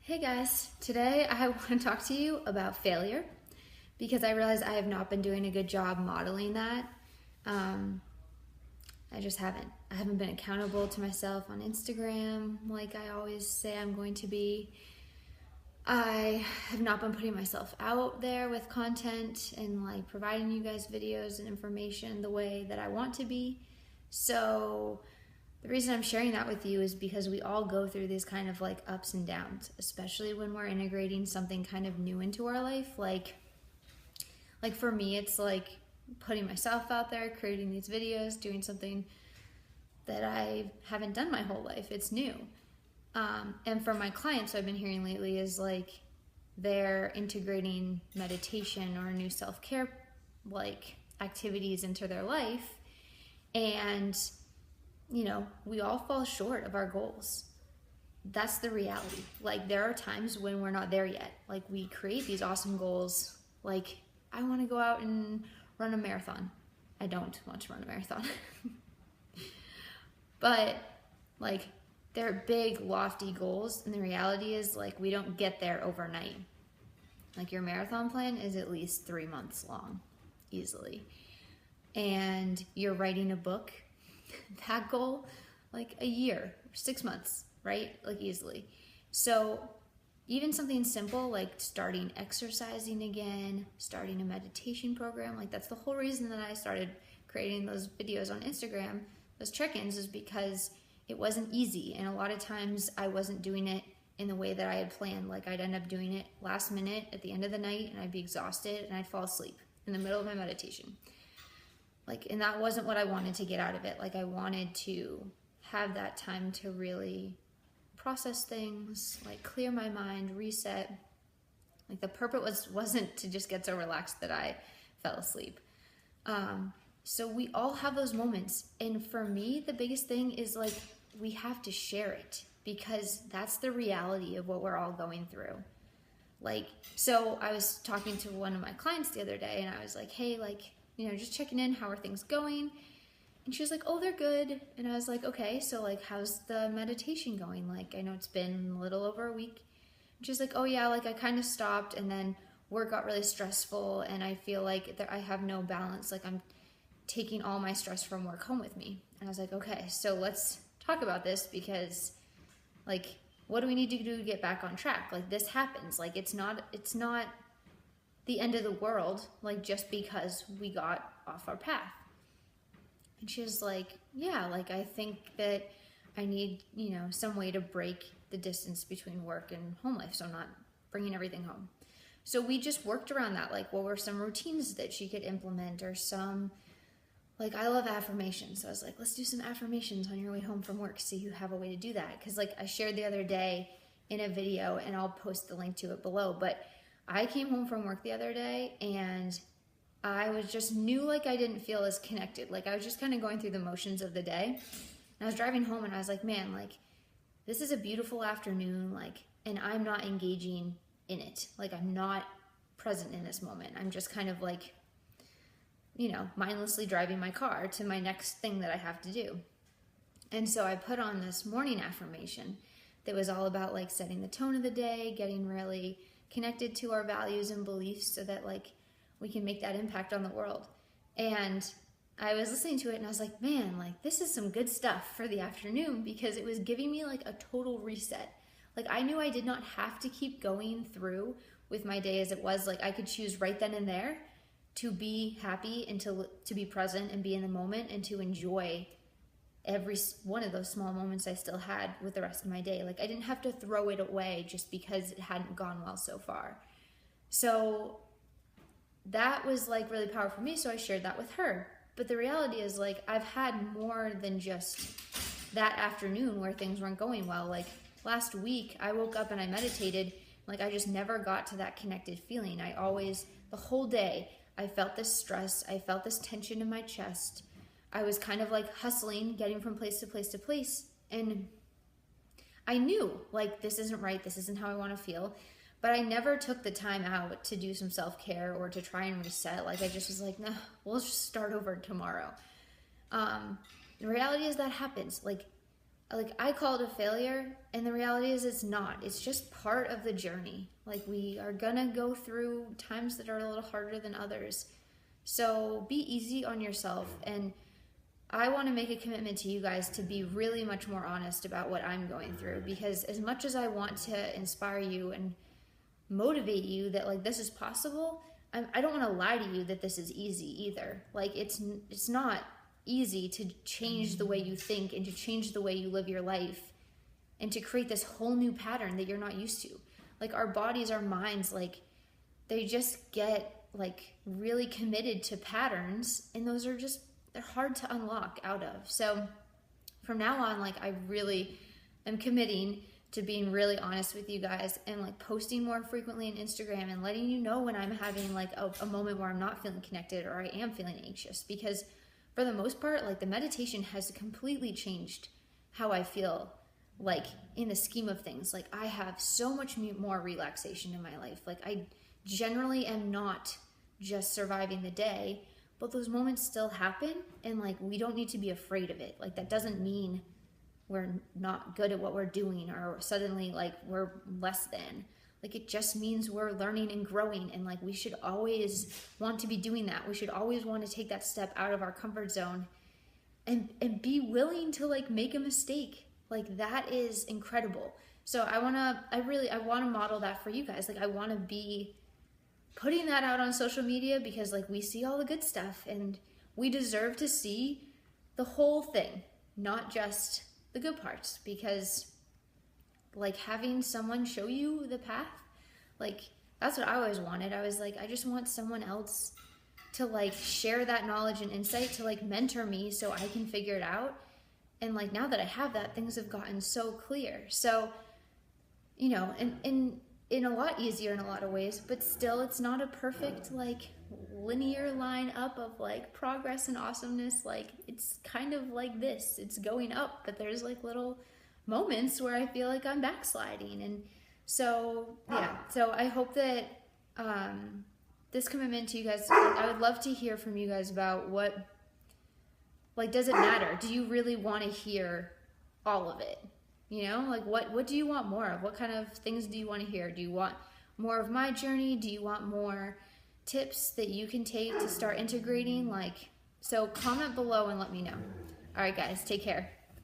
Hey guys, today I want to talk to you about failure because I realize I have not been doing a good job modeling that. Um, I just haven't. I haven't been accountable to myself on Instagram like I always say I'm going to be. I have not been putting myself out there with content and like providing you guys videos and information the way that I want to be. So, the reason I'm sharing that with you is because we all go through these kind of like ups and downs, especially when we're integrating something kind of new into our life. Like for me, it's like putting myself out there, creating these videos, doing something that I haven't done my whole life. It's new. And for my clients, what I've been hearing lately is like they're integrating meditation or new self-care like activities into their life, and we all fall short of our goals. That's the reality. Like, there are times when we're not there yet. Like, we create these awesome goals. Like, I want to go out and run a marathon. I don't want to run a marathon. But, like, they're big, lofty goals. And the reality is, like, we don't get there overnight. Like, your marathon plan is at least 3 months long, easily. And you're writing a book, that goal, like a year, 6 months, right? Like, easily. So even something simple like starting exercising again, starting a meditation program, like that's the whole reason that I started creating those videos on Instagram, those check-ins, is because it wasn't easy. And a lot of times I wasn't doing it in the way that I had planned. Like, I'd end up doing it last minute at the end of the night and I'd be exhausted and I'd fall asleep in the middle of my meditation. Like, and that wasn't what I wanted to get out of it. Like, I wanted to have that time to really process things, like clear my mind, reset. Like, the purpose wasn't to just get so relaxed that I fell asleep. So we all have those moments. And for me, the biggest thing is like, we have to share it because that's the reality of what we're all going through. Like, so I was talking to one of my clients the other day and I was like, hey, like, just checking in, how are things going? And she was like, oh, they're good. And I was like, okay, so like, how's the meditation going? Like, I know it's been a little over a week. And she's like, oh yeah, like I kind of stopped and then work got really stressful and I feel like I have no balance. Like, I'm taking all my stress from work home with me. And I was like, okay, so let's talk about this because like, what do we need to do to get back on track? Like, this happens. Like, it's not the end of the world, like, just because we got off our path. And she was like, yeah, like, I think that I need, some way to break the distance between work and home life so I'm not bringing everything home. So we just worked around that. Like, what were some routines that she could implement, or some, like, I love affirmations. So I was like, let's do some affirmations on your way home from work so you have a way to do that. Because, like, I shared the other day in a video, and I'll post the link to it below, but I came home from work the other day and I was just knew like I didn't feel as connected. Like, I was just kind of going through the motions of the day. And I was driving home and I was like, man, like, this is a beautiful afternoon, like, and I'm not engaging in it. Like, I'm not present in this moment. I'm just kind of like, mindlessly driving my car to my next thing that I have to do. And so I put on this morning affirmation that was all about like setting the tone of the day, getting really connected to our values and beliefs so that like we can make that impact on the world. And I was listening to it and I was like, man, like, this is some good stuff for the afternoon, because it was giving me like a total reset. Like, I knew I did not have to keep going through with my day as it was. Like, I could choose right then and there to be happy and to be present and be in the moment and to enjoy every one of those small moments I still had with the rest of my day. Like, I didn't have to throw it away just because it hadn't gone well so far. So that was like really powerful for me. So I shared that with her. But the reality is, like, I've had more than just that afternoon where things weren't going well. Like, last week I woke up and I meditated. Like, I just never got to that connected feeling. I always, the whole day, I felt this stress. I felt this tension in my chest. I was kind of like hustling, getting from place to place to place. And I knew, like, this isn't right. This isn't how I want to feel. But I never took the time out to do some self-care or to try and reset. Like, I just was like, nah, we'll just start over tomorrow. The reality is that happens. Like, like I call it a failure, and the reality is it's not. It's just part of the journey. Like we are gonna go through times that are a little harder than others. So be easy on yourself, and I want to make a commitment to you guys to be really much more honest about what I'm going through, because as much as I want to inspire you and motivate you that like this is possible, I don't want to lie to you that this is easy either. Like it's not easy to change the way you think and to change the way you live your life and to create this whole new pattern that you're not used to. Like our bodies, our minds, like they just get like really committed to patterns, and those are just, they're hard to unlock out of. So from now on, like I really am committing to being really honest with you guys and like posting more frequently on Instagram and letting you know when I'm having like a moment where I'm not feeling connected or I am feeling anxious, because for the most part, like the meditation has completely changed how I feel, like in the scheme of things. Like I have so much more relaxation in my life. Like I generally am not just surviving the day, but those moments still happen, and like we don't need to be afraid of it. Like that doesn't mean we're not good at what we're doing or suddenly like we're less than. Like it just means we're learning and growing, and like we should always want to be doing that. We should always want to take that step out of our comfort zone and be willing to like make a mistake. Like that is incredible. So I want to model that for you guys. Like I want to be putting that out on social media, because like we see all the good stuff and we deserve to see the whole thing, not just the good parts, because like having someone show you the path, like that's what I always wanted. I was like, I just want someone else to like share that knowledge and insight, to like mentor me so I can figure it out. And like now that I have that, things have gotten so clear. So, you know, in a lot easier in a lot of ways, but still it's not a perfect like linear line up of like progress and awesomeness. Like it's kind of like this, it's going up, but there's like little moments where I feel like I'm backsliding. And so yeah, so I hope that this commitment to you guys, like, I would love to hear from you guys about what, like, does it matter? Do you really want to hear all of it? You know, like what do you want more of? What kind of things do you want to hear? Do you want more of my journey? Do you want more tips that you can take to start integrating? Like, so comment below and let me know. All right, guys, take care.